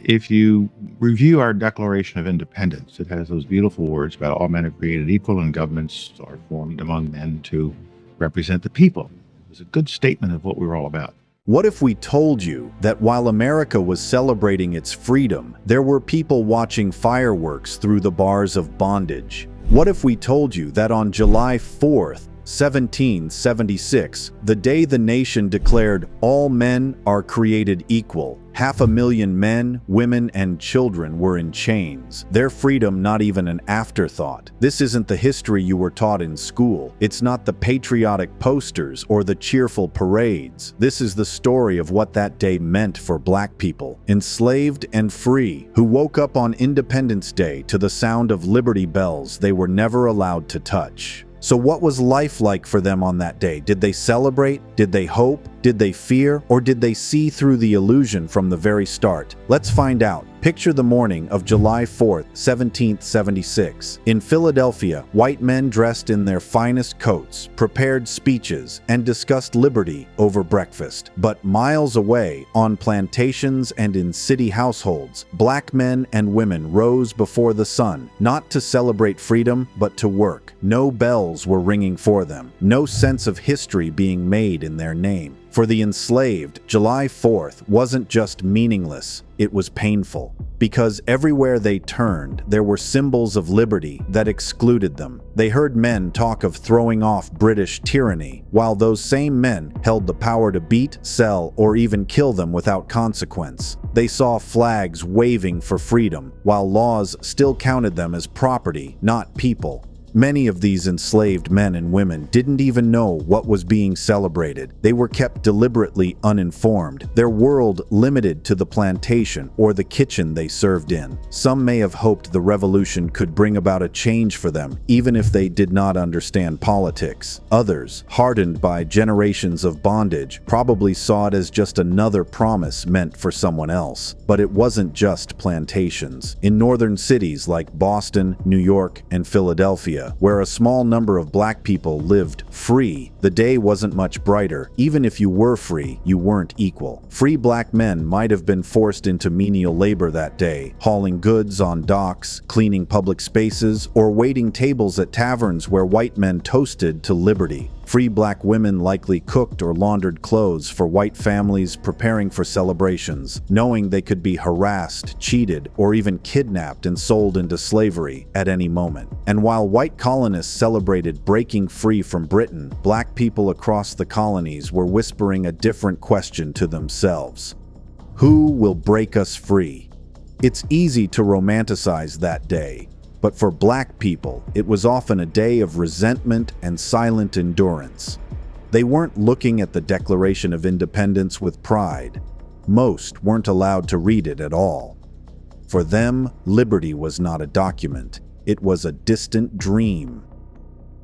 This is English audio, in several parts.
If you review our Declaration of Independence, it has those beautiful words about all men are created equal and governments are formed among men to represent the people. It was a good statement of what we were all about. What if we told you that while America was celebrating its freedom, there were people watching fireworks through the bars of bondage? What if we told you that on July 4th, 1776, the day the nation declared all men are created equal, 500,000 men, women, and children were in chains, their freedom not even an afterthought? This isn't the history you were taught in school. It's not the patriotic posters or the cheerful parades. This is the story of what that day meant for Black people, enslaved and free, who woke up on Independence Day to the sound of Liberty bells they were never allowed to touch. So what was life like for them on that day? Did they celebrate? Did they hope? Did they fear? Or did they see through the illusion from the very start? Let's find out. Picture the morning of July 4th, 1776. In Philadelphia, white men dressed in their finest coats prepared speeches and discussed liberty over breakfast. But miles away, on plantations and in city households, Black men and women rose before the sun, not to celebrate freedom, but to work. No bells were ringing for them, no sense of history being made in their name. For the enslaved, July 4th wasn't just meaningless, it was painful. Because everywhere they turned, there were symbols of liberty that excluded them. They heard men talk of throwing off British tyranny, while those same men held the power to beat, sell, or even kill them without consequence. They saw flags waving for freedom, while laws still counted them as property, not people. Many of these enslaved men and women didn't even know what was being celebrated. They were kept deliberately uninformed, their world limited to the plantation or the kitchen they served in. Some may have hoped the revolution could bring about a change for them, even if they did not understand politics. Others, hardened by generations of bondage, probably saw it as just another promise meant for someone else. But it wasn't just plantations. In northern cities like Boston, New York, and Philadelphia, where a small number of Black people lived free, the day wasn't much brighter. Even if you were free, you weren't equal. Free Black men might have been forced into menial labor that day, hauling goods on docks, cleaning public spaces, or waiting tables at taverns where white men toasted to liberty. Free Black women likely cooked or laundered clothes for white families preparing for celebrations, knowing they could be harassed, cheated, or even kidnapped and sold into slavery at any moment. And while white colonists celebrated breaking free from Britain, Black people across the colonies were whispering a different question to themselves. Who will break us free? It's easy to romanticize that day. But for Black people, it was often a day of resentment and silent endurance. They weren't looking at the Declaration of Independence with pride. Most weren't allowed to read it at all. For them, liberty was not a document. It was a distant dream.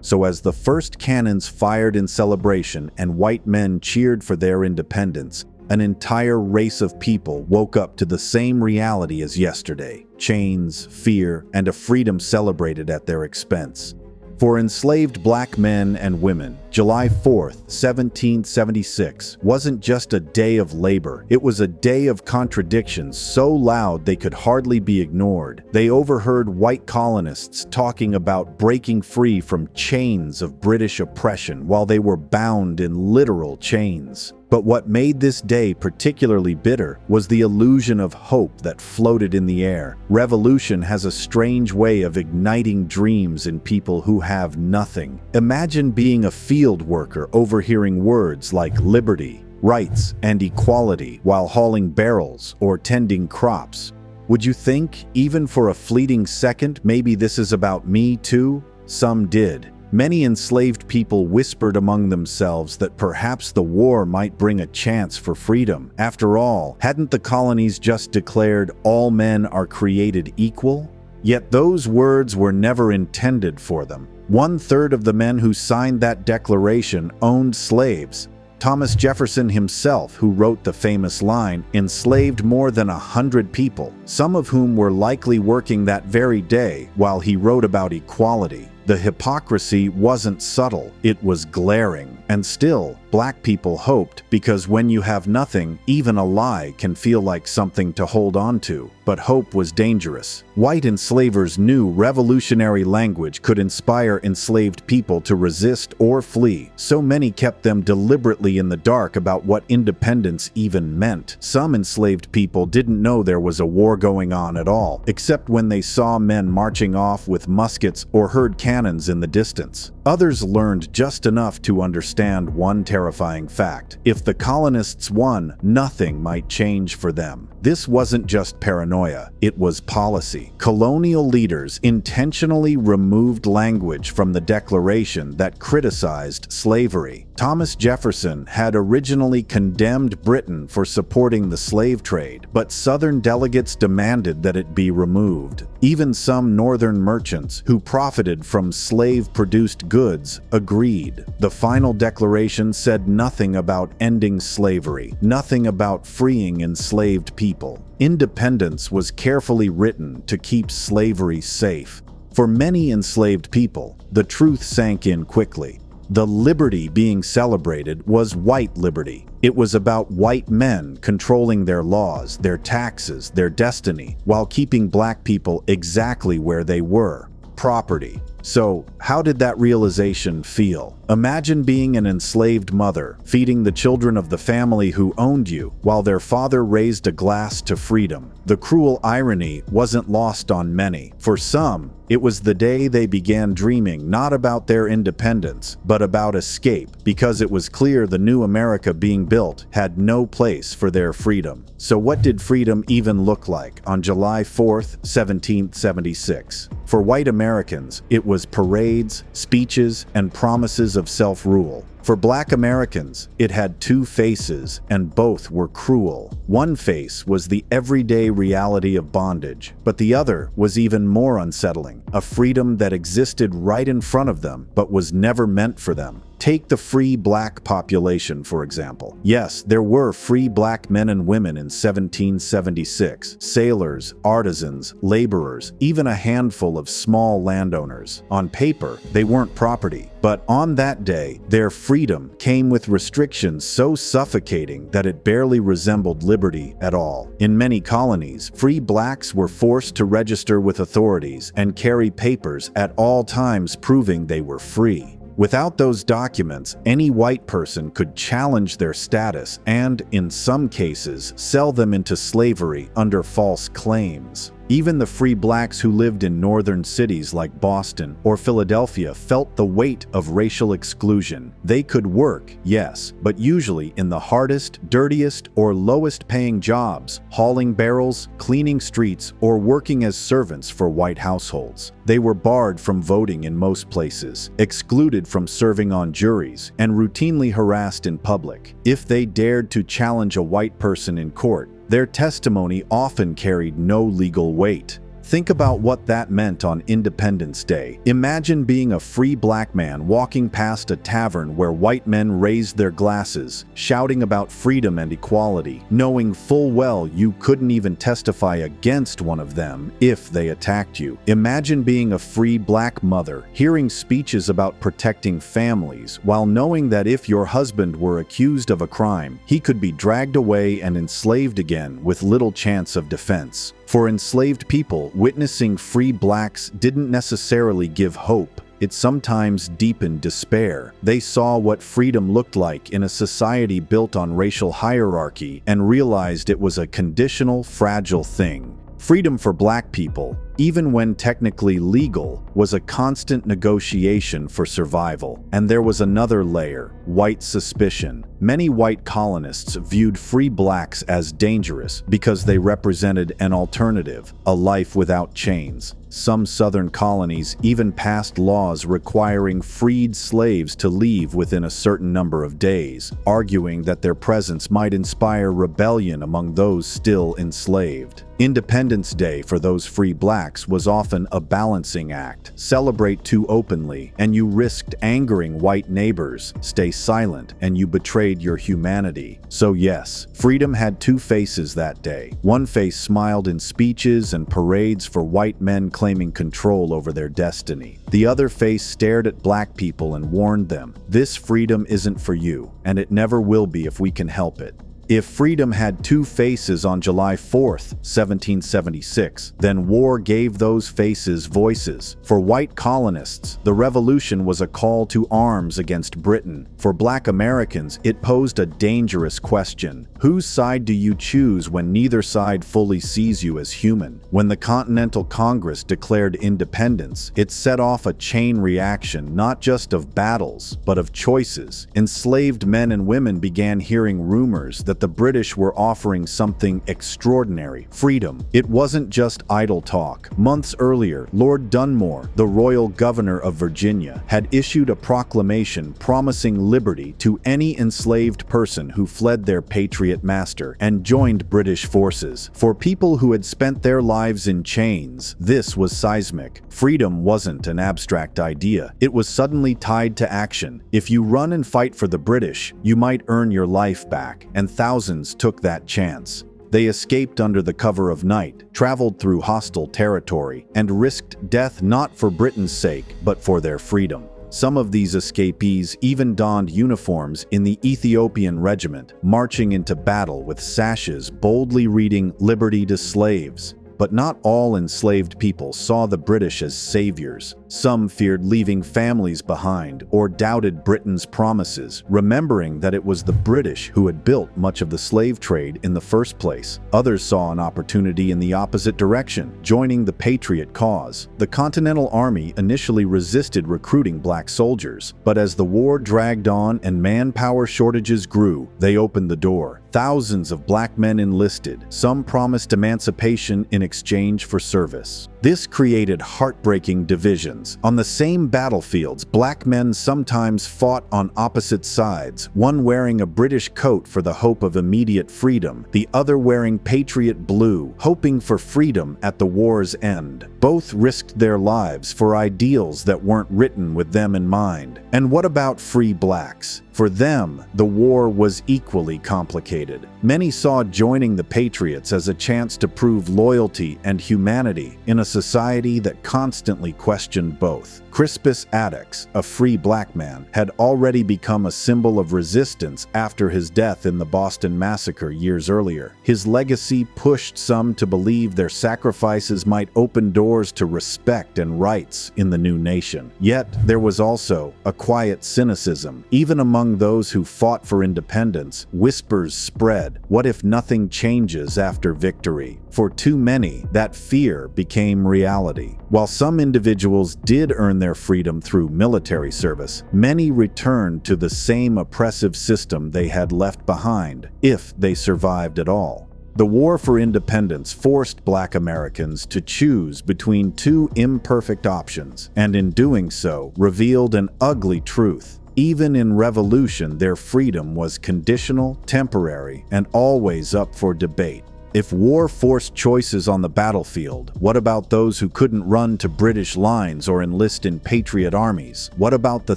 So as the first cannons fired in celebration and white men cheered for their independence, an entire race of people woke up to the same reality as yesterday: chains, fear, and a freedom celebrated at their expense. For enslaved Black men and women, July 4th, 1776 wasn't just a day of labor. It was a day of contradictions so loud they could hardly be ignored. They overheard white colonists talking about breaking free from chains of British oppression while they were bound in literal chains. But what made this day particularly bitter was the illusion of hope that floated in the air. Revolution has a strange way of igniting dreams in people who have nothing. Imagine being a field worker overhearing words like liberty, rights, and equality while hauling barrels or tending crops. Would you think, even for a fleeting second, maybe this is about me too? Some did. Many enslaved people whispered among themselves that perhaps the war might bring a chance for freedom. After all, hadn't the colonies just declared all men are created equal? Yet those words were never intended for them. 1/3 of the men who signed that declaration owned slaves. Thomas Jefferson himself, who wrote the famous line, enslaved more than 100 people, some of whom were likely working that very day while he wrote about equality. The hypocrisy wasn't subtle, it was glaring. And still, black people hoped, because when you have nothing, even a lie can feel like something to hold on to. But hope was dangerous. White enslavers knew revolutionary language could inspire enslaved people to resist or flee, so many kept them deliberately in the dark about what independence even meant. Some enslaved people didn't know there was a war going on at all, except when they saw men marching off with muskets or heard cannons in the distance. Others learned just enough to understand one terrifying fact: if the colonists won, nothing might change for them. This wasn't just paranoia, it was policy. Colonial leaders intentionally removed language from the Declaration that criticized slavery. Thomas Jefferson had originally condemned Britain for supporting the slave trade, but Southern delegates demanded that it be removed. Even some Northern merchants who profited from slave-produced goods agreed. The final declaration said nothing about ending slavery, nothing about freeing enslaved people. Independence was carefully written to keep slavery safe. For many enslaved people, the truth sank in quickly. The liberty being celebrated was white liberty. It was about white men controlling their laws, their taxes, their destiny, while keeping black people exactly where they were: property. So, how did that realization feel? Imagine being an enslaved mother, feeding the children of the family who owned you, while their father raised a glass to freedom. The cruel irony wasn't lost on many. For some, it was the day they began dreaming not about their independence, but about escape, because it was clear the new America being built had no place for their freedom. So what did freedom even look like on July 4th, 1776? For white Americans, it was parades, speeches, and promises of self-rule. For black Americans, it had two faces, and both were cruel. One face was the everyday reality of bondage, but the other was even more unsettling: a freedom that existed right in front of them, but was never meant for them. Take the free black population, for example. Yes, there were free black men and women in 1776. Sailors, artisans, laborers, even a handful of small landowners. On paper, they weren't property. But on that day, their freedom came with restrictions so suffocating that it barely resembled liberty at all. In many colonies, free blacks were forced to register with authorities and carry papers at all times proving they were free. Without those documents, any white person could challenge their status and, in some cases, sell them into slavery under false claims. Even the free blacks who lived in northern cities like Boston or Philadelphia felt the weight of racial exclusion. They could work, yes, but usually in the hardest, dirtiest, or lowest-paying jobs, hauling barrels, cleaning streets, or working as servants for white households. They were barred from voting in most places, excluded from serving on juries, and routinely harassed in public. If they dared to challenge a white person in court, their testimony often carried no legal weight. Think about what that meant on Independence Day. Imagine being a free black man walking past a tavern where white men raised their glasses, shouting about freedom and equality, knowing full well you couldn't even testify against one of them if they attacked you. Imagine being a free black mother, hearing speeches about protecting families, while knowing that if your husband were accused of a crime, he could be dragged away and enslaved again with little chance of defense. For enslaved people, witnessing free blacks didn't necessarily give hope. It sometimes deepened despair. They saw what freedom looked like in a society built on racial hierarchy and realized it was a conditional, fragile thing. Freedom for black people, even when technically legal, was a constant negotiation for survival. And there was another layer: white suspicion. Many white colonists viewed free blacks as dangerous because they represented an alternative, a life without chains. Some southern colonies even passed laws requiring freed slaves to leave within a certain number of days, arguing that their presence might inspire rebellion among those still enslaved. Independence Day for those free blacks blacks was often a balancing act. Celebrate too openly, and you risked angering white neighbors. Stay silent, and you betrayed your humanity. So yes, freedom had two faces that day. One face smiled in speeches and parades for white men claiming control over their destiny. The other face stared at black people and warned them, "This freedom isn't for you, and it never will be if we can help it." If freedom had two faces on July 4th, 1776, then war gave those faces voices. For white colonists, the revolution was a call to arms against Britain. For black Americans, it posed a dangerous question. Whose side do you choose when neither side fully sees you as human? When the Continental Congress declared independence, it set off a chain reaction not just of battles, but of choices. Enslaved men and women began hearing rumors that the British were offering something extraordinary: freedom. It wasn't just idle talk. Months earlier, Lord Dunmore, the royal governor of Virginia, had issued a proclamation promising liberty to any enslaved person who fled their patriot master and joined British forces. For people who had spent their lives in chains, this was seismic. Freedom wasn't an abstract idea. It was suddenly tied to action. If you run and fight for the British, you might earn your life back, and thousands took that chance. They escaped under the cover of night, traveled through hostile territory, and risked death not for Britain's sake, but for their freedom. Some of these escapees even donned uniforms in the Ethiopian regiment, marching into battle with sashes boldly reading "Liberty to Slaves." But not all enslaved people saw the British as saviors. Some feared leaving families behind or doubted Britain's promises, remembering that it was the British who had built much of the slave trade in the first place. Others saw an opportunity in the opposite direction, joining the Patriot cause. The Continental Army initially resisted recruiting black soldiers, but as the war dragged on and manpower shortages grew, they opened the door. Thousands of black men enlisted. Some promised emancipation in exchange for service. This created heartbreaking divisions. On the same battlefields, black men sometimes fought on opposite sides, one wearing a British coat for the hope of immediate freedom, the other wearing Patriot blue, hoping for freedom at the war's end. Both risked their lives for ideals that weren't written with them in mind. And what about free blacks? For them, the war was equally complicated. Many saw joining the Patriots as a chance to prove loyalty and humanity in a society that constantly questioned both. Crispus Attucks, a free black man, had already become a symbol of resistance after his death in the Boston Massacre years earlier. His legacy pushed some to believe their sacrifices might open doors to respect and rights in the new nation. Yet, there was also a quiet cynicism. Even among those who fought for independence, whispers spread. What if nothing changes after victory? For too many, that fear became reality. While some individuals did earn their freedom through military service, many returned to the same oppressive system they had left behind, if they survived at all. The war for independence forced black Americans to choose between two imperfect options, and in doing so, revealed an ugly truth. Even in revolution, their freedom was conditional, temporary, and always up for debate. If war forced choices on the battlefield, what about those who couldn't run to British lines or enlist in patriot armies? What about the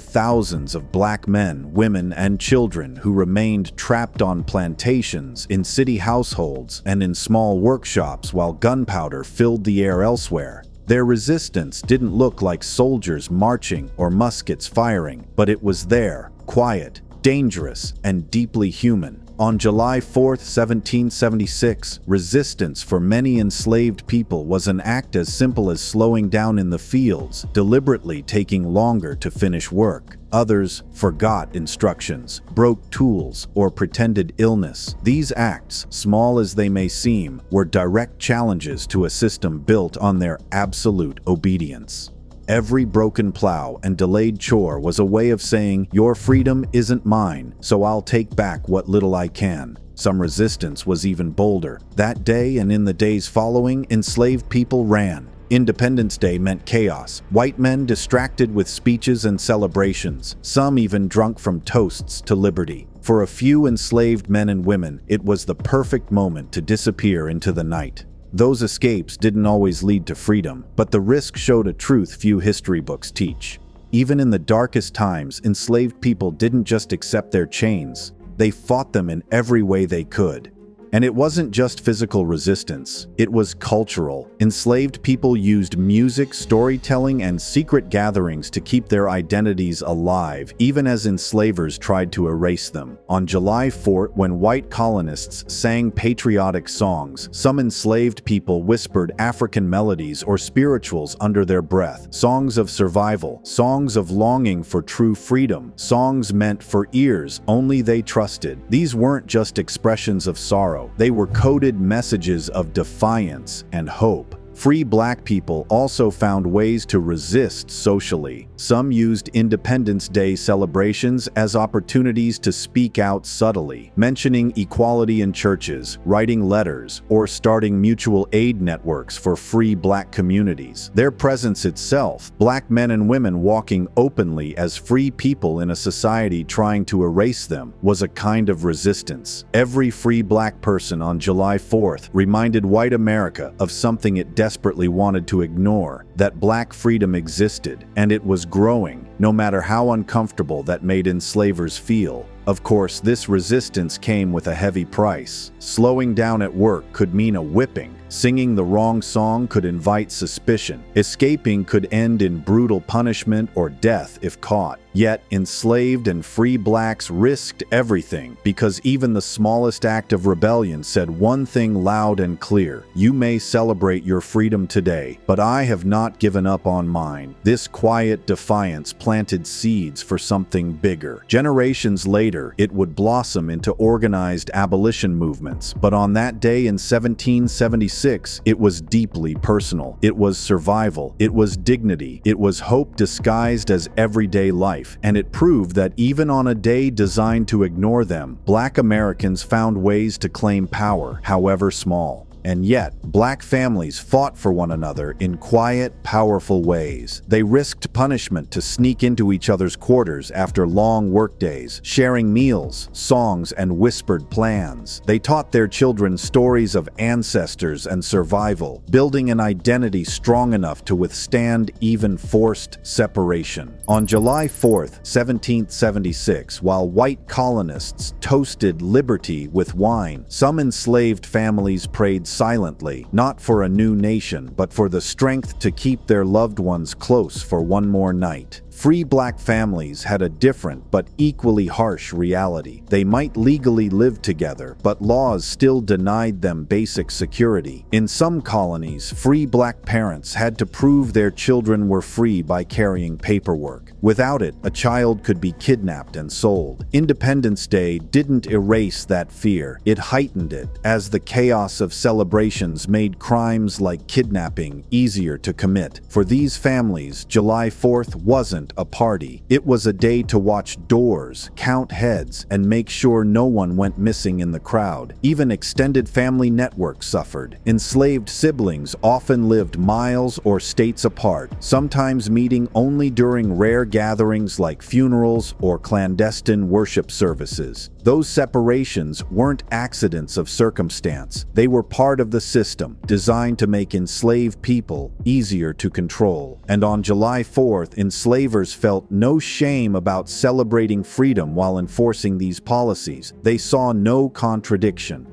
thousands of black men, women, and children who remained trapped on plantations, in city households, and in small workshops while gunpowder filled the air elsewhere? Their resistance didn't look like soldiers marching or muskets firing, but it was there, quiet, dangerous, and deeply human. On July 4, 1776, resistance for many enslaved people was an act as simple as slowing down in the fields, deliberately taking longer to finish work. Others forgot instructions, broke tools, or pretended illness. These acts, small as they may seem, were direct challenges to a system built on their absolute obedience. Every broken plow and delayed chore was a way of saying, "Your freedom isn't mine, so I'll take back what little I can." Some resistance was even bolder. That day and in the days following, enslaved people ran. Independence Day meant chaos. White men distracted with speeches and celebrations, some even drunk from toasts to liberty. For a few enslaved men and women, it was the perfect moment to disappear into the night. Those escapes didn't always lead to freedom, but the risk showed a truth few history books teach. Even in the darkest times, enslaved people didn't just accept their chains, they fought them in every way they could. And it wasn't just physical resistance, it was cultural. Enslaved people used music, storytelling, and secret gatherings to keep their identities alive, even as enslavers tried to erase them. On July 4th, when white colonists sang patriotic songs, some enslaved people whispered African melodies or spirituals under their breath. Songs of survival, songs of longing for true freedom, songs meant for ears only they trusted. These weren't just expressions of sorrow. They were coded messages of defiance and hope. Free Black people also found ways to resist socially. Some used Independence Day celebrations as opportunities to speak out subtly, mentioning equality in churches, writing letters, or starting mutual aid networks for free Black communities. Their presence itself, Black men and women walking openly as free people in a society trying to erase them, was a kind of resistance. Every free Black person on July 4th reminded white America of something it desperately wanted to ignore, that Black freedom existed, and it was growing, no matter how uncomfortable that made enslavers feel. Of course, this resistance came with a heavy price. Slowing down at work could mean a whipping. Singing the wrong song could invite suspicion. Escaping could end in brutal punishment or death if caught. Yet, enslaved and free Blacks risked everything because even the smallest act of rebellion said one thing loud and clear: you may celebrate your freedom today, but I have not given up on mine. This quiet defiance planted seeds for something bigger. Generations later, it would blossom into organized abolition movements, but on that day in 1776, it was deeply personal. It was survival, it was dignity, it was hope disguised as everyday life, and it proved that even on a day designed to ignore them, Black Americans found ways to claim power, however small. And yet, Black families fought for one another in quiet, powerful ways. They risked punishment to sneak into each other's quarters after long workdays, sharing meals, songs, and whispered plans. They taught their children stories of ancestors and survival, building an identity strong enough to withstand even forced separation. On July 4th, 1776, while white colonists toasted liberty with wine, some enslaved families prayed silently, not for a new nation, but for the strength to keep their loved ones close for one more night. Free Black families had a different but equally harsh reality. They might legally live together, but laws still denied them basic security. In some colonies, free Black parents had to prove their children were free by carrying paperwork. Without it, a child could be kidnapped and sold. Independence Day didn't erase that fear. It heightened it, as the chaos of celebrations made crimes like kidnapping easier to commit. For these families, July 4th wasn't a party. It was a day to watch doors, count heads, and make sure no one went missing in the crowd. Even extended family networks suffered. Enslaved siblings often lived miles or states apart, sometimes meeting only during rare gatherings like funerals or clandestine worship services. Those separations weren't accidents of circumstance. They were part of the system, designed to make enslaved people easier to control. And on July 4th, enslavers felt no shame about celebrating freedom while enforcing these policies. They saw no contradiction.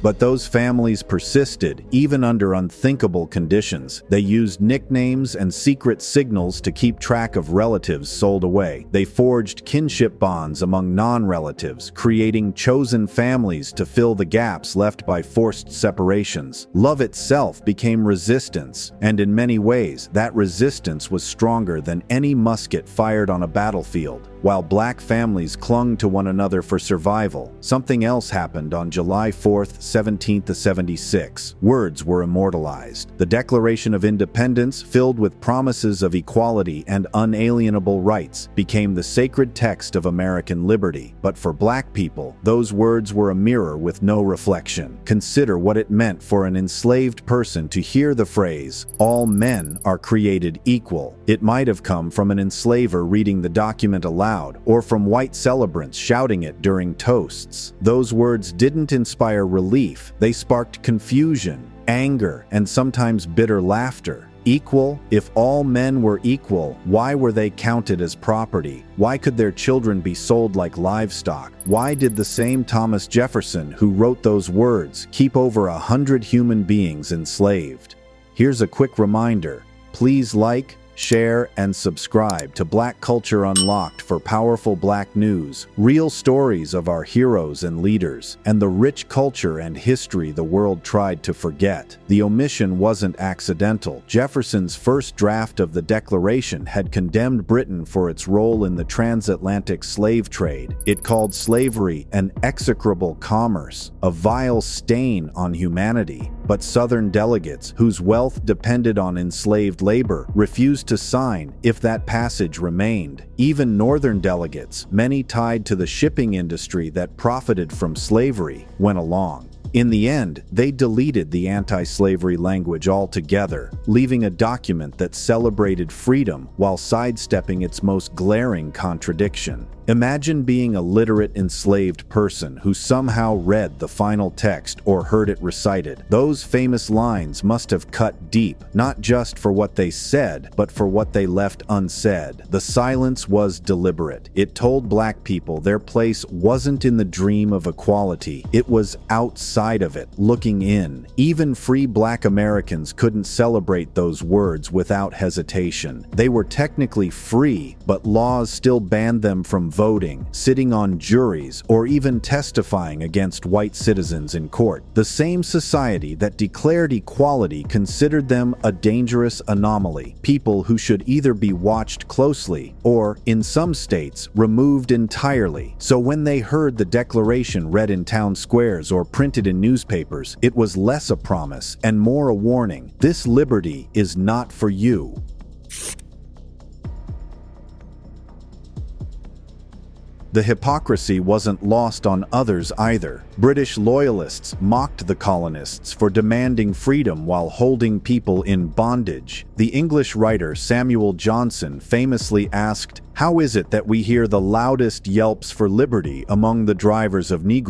But those families persisted, even under unthinkable conditions. They used nicknames and secret signals to keep track of relatives sold away. They forged kinship bonds among non-relatives, creating chosen families to fill the gaps left by forced separations. Love itself became resistance, and in many ways, that resistance was stronger than any musket fired on a battlefield. While Black families clung to one another for survival, something else happened on July 4th, 1776. Words were immortalized. The Declaration of Independence, filled with promises of equality and unalienable rights, became the sacred text of American liberty. But for Black people, those words were a mirror with no reflection. Consider what it meant for an enslaved person to hear the phrase, "All men are created equal." It might have come from an enslaver reading the document aloud loud, or from white celebrants shouting it during toasts. Those words didn't inspire relief, they sparked confusion, anger, and sometimes bitter laughter. Equal? If all men were equal, why were they counted as property? Why could their children be sold like livestock? Why did the same Thomas Jefferson who wrote those words keep over 100 human beings enslaved? Here's a quick reminder. Please like, share, and subscribe to Black Culture Unlocked for powerful Black news, real stories of our heroes and leaders, and the rich culture and history the world tried to forget. The omission wasn't accidental. Jefferson's first draft of the Declaration had condemned Britain for its role in the transatlantic slave trade. It called slavery an execrable commerce, a vile stain on humanity. But Southern delegates, whose wealth depended on enslaved labor, refused to sign if that passage remained. Even Northern delegates, many tied to the shipping industry that profited from slavery, went along. In the end, they deleted the anti-slavery language altogether, leaving a document that celebrated freedom while sidestepping its most glaring contradiction. Imagine being a literate enslaved person who somehow read the final text or heard it recited. Those famous lines must have cut deep, not just for what they said, but for what they left unsaid. The silence was deliberate. It told Black people their place wasn't in the dream of equality. It was outside of it, looking in. Even free Black Americans couldn't celebrate those words without hesitation. They were technically free, but laws still banned them from voting, sitting on juries, or even testifying against white citizens in court. The same society that declared equality considered them a dangerous anomaly, people who should either be watched closely or, in some states, removed entirely. So when they heard the Declaration read in town squares or printed in newspapers, it was less a promise and more a warning. This liberty is not for you. The hypocrisy wasn't lost on others either. British loyalists mocked the colonists for demanding freedom while holding people in bondage. The English writer Samuel Johnson famously asked, "How is it that we hear the loudest yelps for liberty among the drivers of Negro?"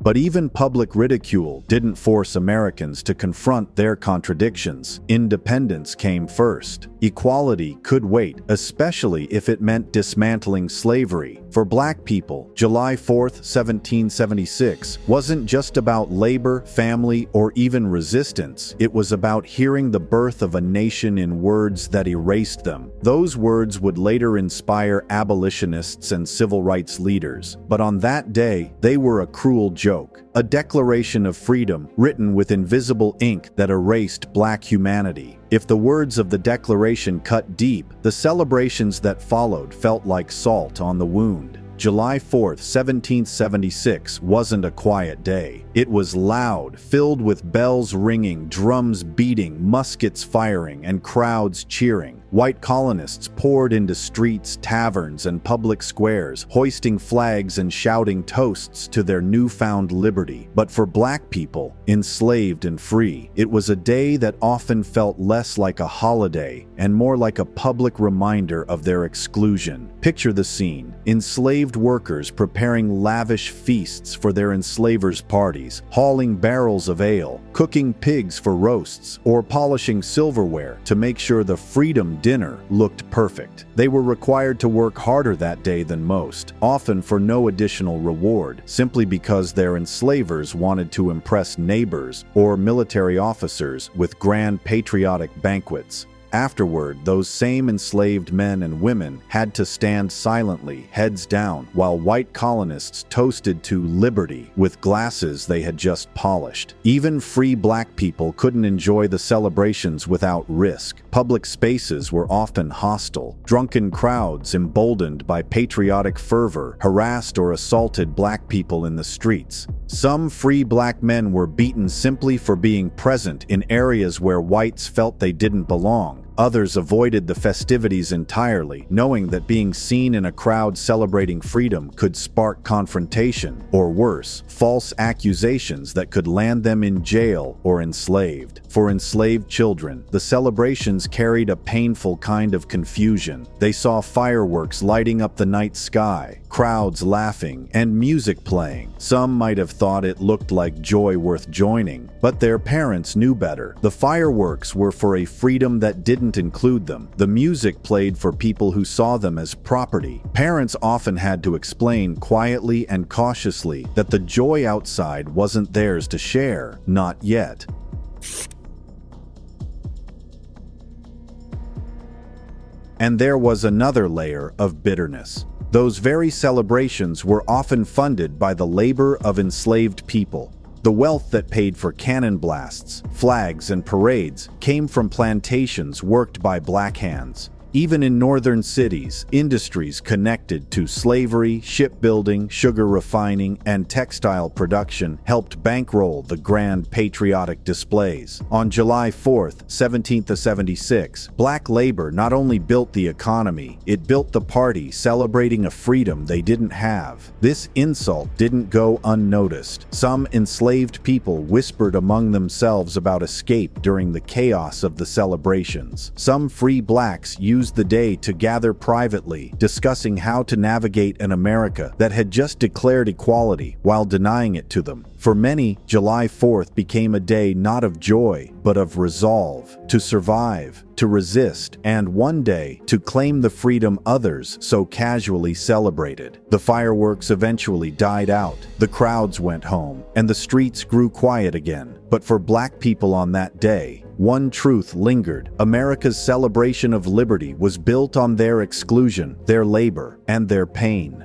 But even public ridicule didn't force Americans to confront their contradictions. Independence came first. Equality could wait, especially if it meant dismantling slavery. For Black people, July 4th, 1776 wasn't just about labor, family, or even resistance. It was about hearing the birth of a nation in words that erased them. Those words would later inspire abolitionists and civil rights leaders. But on that day, they were a cruel joke. A declaration of freedom written with invisible ink that erased Black humanity. If the words of the Declaration cut deep, the celebrations that followed felt like salt on the wound. July 4th, 1776 wasn't a quiet day. It was loud, filled with bells ringing, drums beating, muskets firing, and crowds cheering. White colonists poured into streets, taverns, and public squares, hoisting flags and shouting toasts to their newfound liberty. But for Black people, enslaved and free, it was a day that often felt less like a holiday and more like a public reminder of their exclusion. Picture the scene: enslaved workers preparing lavish feasts for their enslavers' parties, hauling barrels of ale, cooking pigs for roasts, or polishing silverware to make sure the freedom dinner looked perfect. They were required to work harder that day than most, often for no additional reward, simply because their enslavers wanted to impress neighbors or military officers with grand patriotic banquets. Afterward, those same enslaved men and women had to stand silently, heads down, while white colonists toasted to liberty with glasses they had just polished. Even free Black people couldn't enjoy the celebrations without risk. Public spaces were often hostile. Drunken crowds, emboldened by patriotic fervor, harassed or assaulted Black people in the streets. Some free Black men were beaten simply for being present in areas where whites felt they didn't belong. Others avoided the festivities entirely, knowing that being seen in a crowd celebrating freedom could spark confrontation, or worse, false accusations that could land them in jail or enslaved. For enslaved children, the celebrations carried a painful kind of confusion. They saw fireworks lighting up the night sky, crowds laughing, and music playing. Some might have thought it looked like joy worth joining, but their parents knew better. The fireworks were for a freedom that didn't include them. The music played for people who saw them as property. Parents often had to explain quietly and cautiously that the joy outside wasn't theirs to share, not yet. And there was another layer of bitterness. Those very celebrations were often funded by the labor of enslaved people. The wealth that paid for cannon blasts, flags, and parades came from plantations worked by black hands. Even in northern cities, industries connected to slavery, shipbuilding, sugar refining, and textile production helped bankroll the grand patriotic displays. On July 4th, 1776, black labor not only built the economy, it built the party celebrating a freedom they didn't have. This insult didn't go unnoticed. Some enslaved people whispered among themselves about escape during the chaos of the celebrations. Some free blacks used the day to gather privately, discussing how to navigate an America that had just declared equality while denying it to them. For many, July 4th became a day not of joy, but of resolve, to survive, to resist, and one day to claim the freedom others so casually celebrated. The fireworks eventually died out, the crowds went home, and the streets grew quiet again. But for black people on that day, one truth lingered. America's celebration of liberty was built on their exclusion, their labor, and their pain.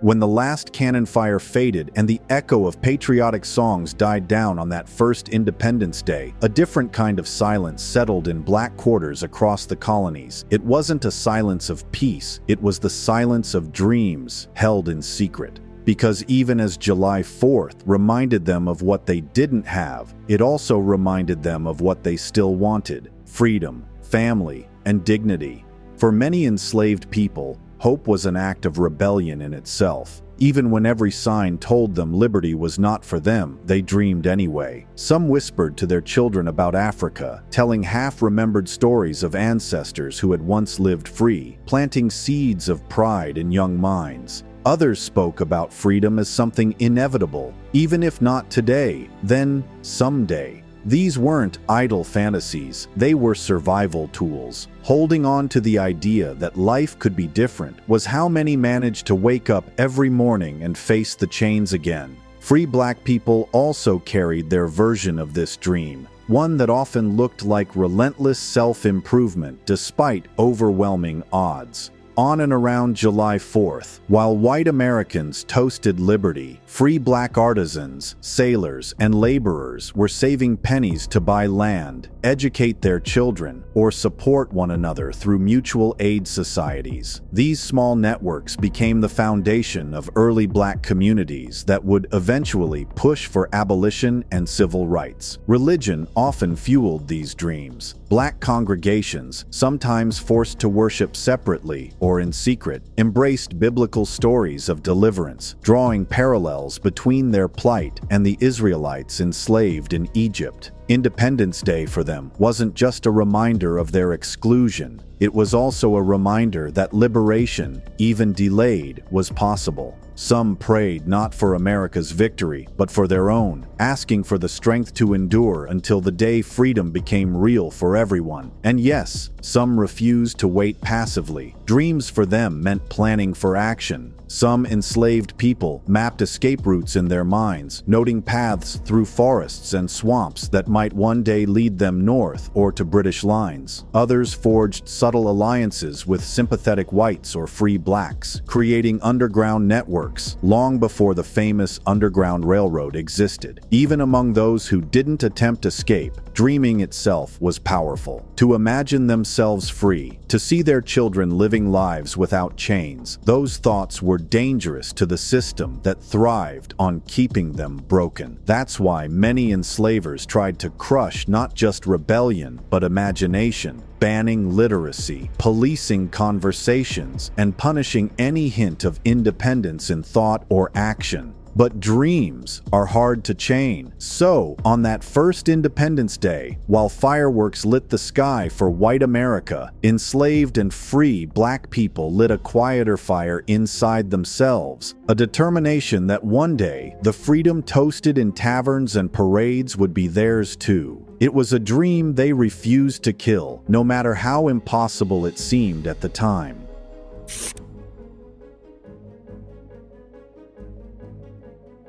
When the last cannon fire faded and the echo of patriotic songs died down on that first Independence Day, a different kind of silence settled in black quarters across the colonies. It wasn't a silence of peace, it was the silence of dreams held in secret. Because even as July 4th reminded them of what they didn't have, it also reminded them of what they still wanted: freedom, family, and dignity. For many enslaved people, hope was an act of rebellion in itself. Even when every sign told them liberty was not for them, they dreamed anyway. Some whispered to their children about Africa, telling half-remembered stories of ancestors who had once lived free, planting seeds of pride in young minds. Others spoke about freedom as something inevitable. Even if not today, then someday. These weren't idle fantasies, they were survival tools. Holding on to the idea that life could be different was how many managed to wake up every morning and face the chains again. Free black people also carried their version of this dream, one that often looked like relentless self-improvement despite overwhelming odds. On and around July 4th, while white Americans toasted liberty, free black artisans, sailors, and laborers were saving pennies to buy land, educate their children, or support one another through mutual aid societies. These small networks became the foundation of early black communities that would eventually push for abolition and civil rights. Religion often fueled these dreams. Black congregations, sometimes forced to worship separately or in secret, embraced biblical stories of deliverance, drawing parallels between their plight and the Israelites enslaved in Egypt. Independence Day for them wasn't just a reminder of their exclusion, it was also a reminder that liberation, even delayed, was possible. Some prayed not for America's victory, but for their own, asking for the strength to endure until the day freedom became real for everyone. And yes, some refused to wait passively. Dreams for them meant planning for action. Some enslaved people mapped escape routes in their minds, noting paths through forests and swamps that might one day lead them north or to British lines. Others forged subtle alliances with sympathetic whites or free blacks, creating underground networks long before the famous Underground Railroad existed. Even among those who didn't attempt escape, dreaming itself was powerful. To imagine themselves free, to see their children living lives without chains, those thoughts were dangerous to the system that thrived on keeping them broken. That's why many enslavers tried to crush not just rebellion, but imagination, banning literacy, policing conversations, and punishing any hint of independence in thought or action. But dreams are hard to chain. So, on that first Independence Day, while fireworks lit the sky for white America, enslaved and free black people lit a quieter fire inside themselves, a determination that one day the freedom toasted in taverns and parades would be theirs too. It was a dream they refused to kill, no matter how impossible it seemed at the time.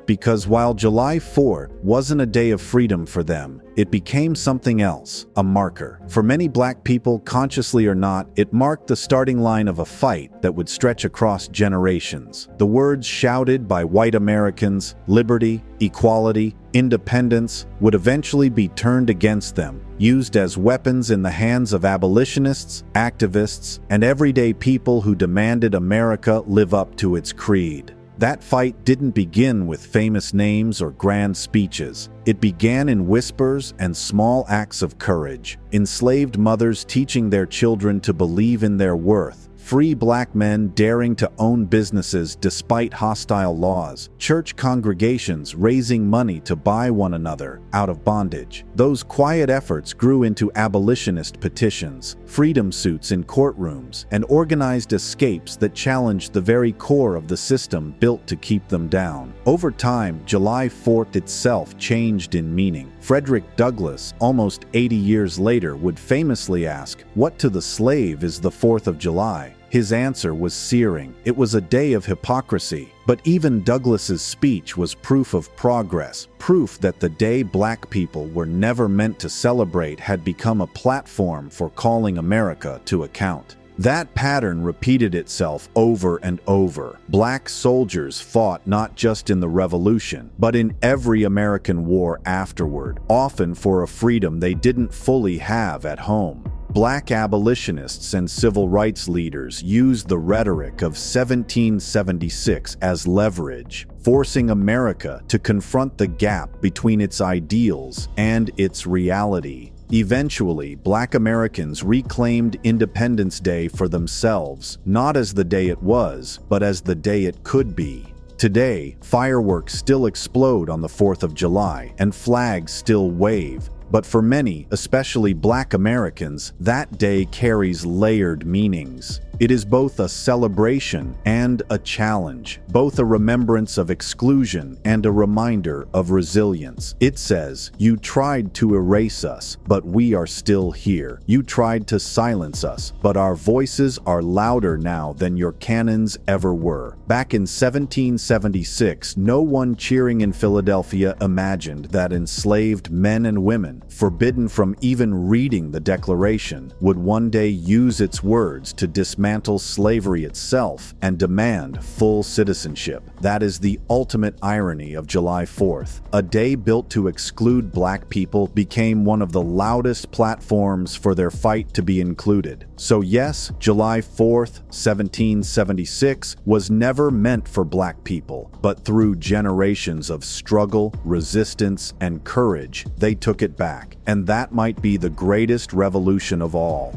Because while July 4 wasn't a day of freedom for them, it became something else, a marker. For many black people, consciously or not, it marked the starting line of a fight that would stretch across generations. The words shouted by white Americans, liberty, equality, independence, would eventually be turned against them, used as weapons in the hands of abolitionists, activists, and everyday people who demanded America live up to its creed. That fight didn't begin with famous names or grand speeches. It began in whispers and small acts of courage. Enslaved mothers teaching their children to believe in their worth. Free black men daring to own businesses despite hostile laws. Church congregations raising money to buy one another out of bondage. Those quiet efforts grew into abolitionist petitions, freedom suits in courtrooms, and organized escapes that challenged the very core of the system built to keep them down. Over time, July 4th itself changed in meaning. Frederick Douglass, almost 80 years later, would famously ask, "What to the slave is the 4th of July?" His answer was searing. It was a day of hypocrisy. But even Douglass's speech was proof of progress, proof that the day black people were never meant to celebrate had become a platform for calling America to account. That pattern repeated itself over and over. Black soldiers fought not just in the Revolution, but in every American war afterward, often for a freedom they didn't fully have at home. Black abolitionists and civil rights leaders used the rhetoric of 1776 as leverage, forcing America to confront the gap between its ideals and its reality. Eventually, black Americans reclaimed Independence Day for themselves, not as the day it was, but as the day it could be. Today, fireworks still explode on the 4th of July, and flags still wave. But for many, especially black Americans, that day carries layered meanings. It is both a celebration and a challenge, both a remembrance of exclusion and a reminder of resilience. It says, "You tried to erase us, but we are still here. You tried to silence us, but our voices are louder now than your cannons ever were." Back in 1776, no one cheering in Philadelphia imagined that enslaved men and women, forbidden from even reading the Declaration, would one day use its words to dismantle slavery itself and demand full citizenship. That is the ultimate irony of July 4th. A day built to exclude black people became one of the loudest platforms for their fight to be included. So yes, July 4th, 1776 was never meant for black people, but through generations of struggle, resistance, and courage, they took it back. And that might be the greatest revolution of all.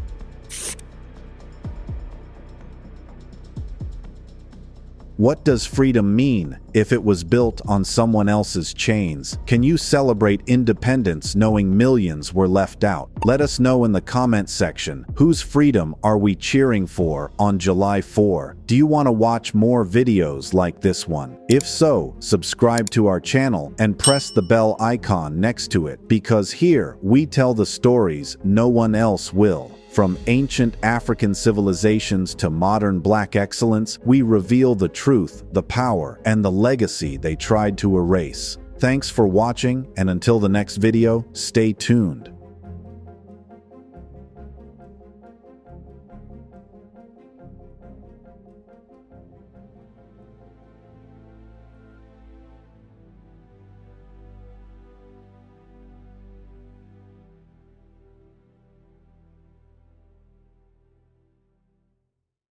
What does freedom mean if it was built on someone else's chains? Can you celebrate independence knowing millions were left out? Let us know in the comment section. Whose freedom are we cheering for on July 4? Do you want to watch more videos like this one? If so, subscribe to our channel and press the bell icon next to it, because here we tell the stories no one else will. From ancient African civilizations to modern black excellence, we reveal the truth, the power, and the legacy they tried to erase. Thanks for watching, and until the next video, stay tuned.